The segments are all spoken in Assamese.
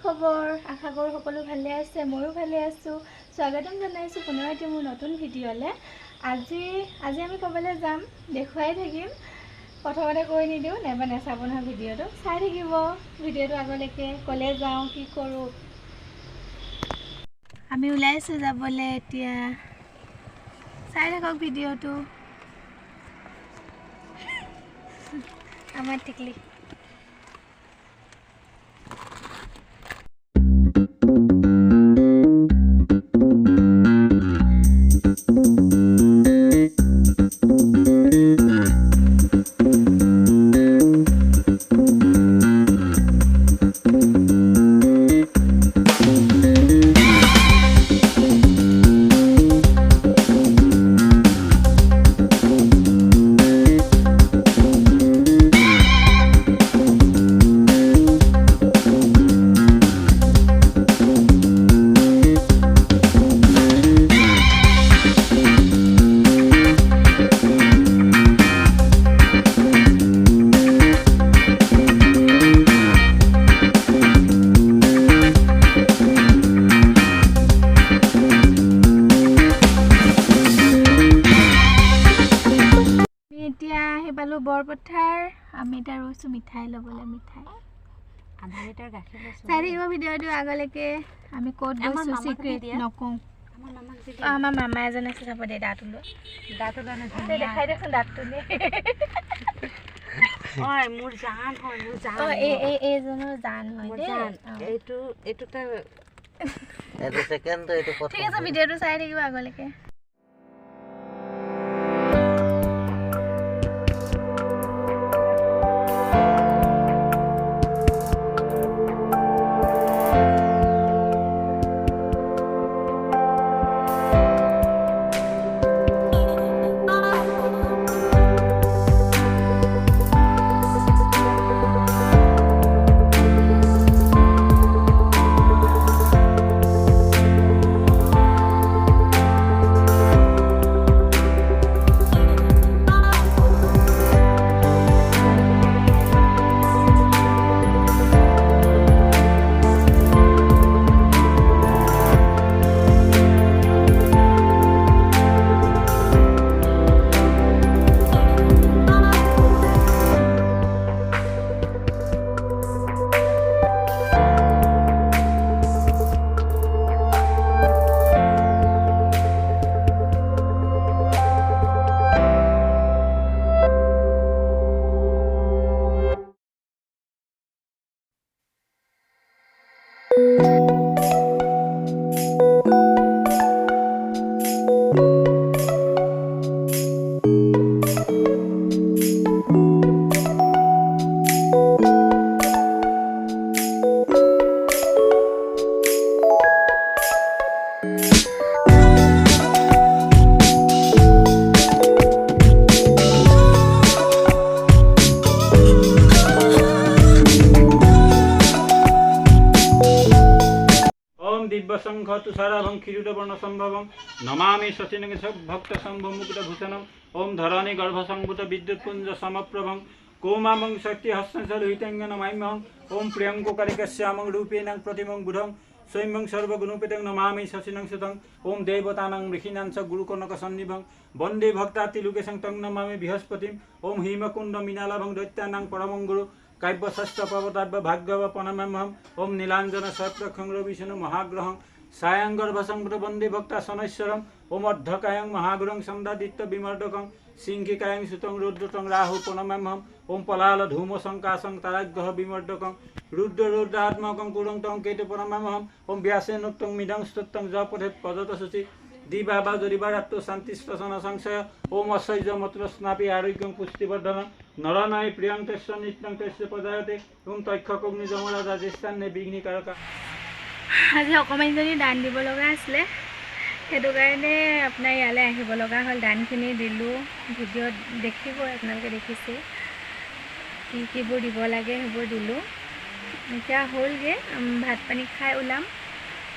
খবৰ আশা কৰো সকলো ভালে আছে ময়ো ভালে আছো স্বাগতম জনাইছো পুনৰ এটি মোৰ নতুন ভিডিঅ'লে আজি আমি কবলৈ যাম দেখুৱাই থাকিম প্ৰথমতে কৈ নিদিও নেবা নেচাব না ভিডিঅ'টো চাই থাকিব ভিডিঅ'টো আগলৈকে কলে যাও কি কৰো আমি ওলাইছো যাবলে এতিয়া চাই থাকক ভিডিঅ'টো আমাৰ টিকলি বৰপথাৰ আমি এটা ৰৈছো মিঠাই লবলে মিঠাই আধা লিটাৰ গাখীৰ লৈছো চাই থাকিব ভিডিঅ'টো আগলৈকে আমি কোড গৈছো সিক্ৰেট নকওঁ আমাৰ মামা এজন আছে চাব দে দাঁতলো না দেখাই দেখোন দাঁতটো হয় মোৰ জান এই জনৰ জান হয় দে এইটোটা এটা সেকেন্ড এইটো কথা ঠিক আছে ভিডিঅ'টো চাই থাকিব আগলৈকে दिव्यसंघ तुषाराभं क्षीरुदवर्णसंभवं नमामि शशिनगे भक्तसंभमुकुटभूषणं ओं धरणी गर्भसंभूत विद्युत्पुंज समप्रभं कोमामं शक्तिहस्तजलहितङ्गनमाम्यहं ओं प्रियङ्कोकरिकश्यामं रूपेण प्रतिमं बुधं स्वयं सर्वगुणोपेतं नमामि शशिनं सुतं ओं देवतानां ऋषीणां च गुरुकनकसन्निभं वन्दे भक्तातिलुकेशं तं नमामि बृहस्पतिं ओं हिमकुण्डमीनालभं दैत्यानां परमं गुरु काव्यशास्त्र पवताद्भ भाग्यव पनमहम ओं नीलांजन सत्रखंग्र विष्णु महाग्रहं सायंगर्भसंभ्र वंदे भक्ता शनैश्वरम ओं अर्धकायं महागुरं संदादित्य विमर्दकं सिंहिकायं सुतं रुद्रतं राहु पनमहम ओं पलाल धूम संकाशं ताराग्रह विमर्दकं रुद्र रुद्रात्मकं कुरं तं केतु पनमहम ओं व्यासेनोक्तं मिदं स्तुतं जपठेत पदतशुचि दिवाबा जरिबारात्तो शांतिस्तसन संशय ओम अशैज मत्र स्नापि आरोग्यं पुष्टिवर्धनं नरनाय प्रियंकस्य नित्यं तस्य पदायते ओम तैक्षकग्नि जमराजा ज्येष्ठान्ने विघ्निकारका আজি অকমানজনী দান দিব লগা আছিল সেইটো কাৰণে আপোনাৰ ইয়ালে আহিব লগা হল দানখিনি দিলো ভিডিও দেখিব আপোনালোকে দেখিছে কি কিবোৰ দিব লাগে সেইবোৰ দিলো এতিয়া হলগে ভাত পানী খাই ওলাম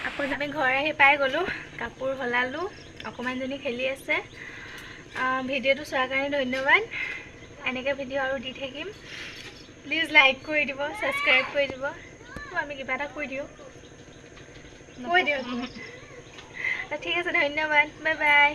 আকৌ আমি ঘৰ আহি পাই গলো কাপোৰ হলালো অকমানজনী খেলি আছে ভিডিওটো চোৱাৰ কাৰণে ধন্যবাদ এনেকৈ ভিডিও আৰু দি থাকিম প্লিজ লাইক কৰি দিব সাবস্ক্ৰাইব কৰি দিব আমি কিবা এটা কৈ দিওঁ কৈ দিওঁ ঠিক আছে ধন্যবাদ বাই বাই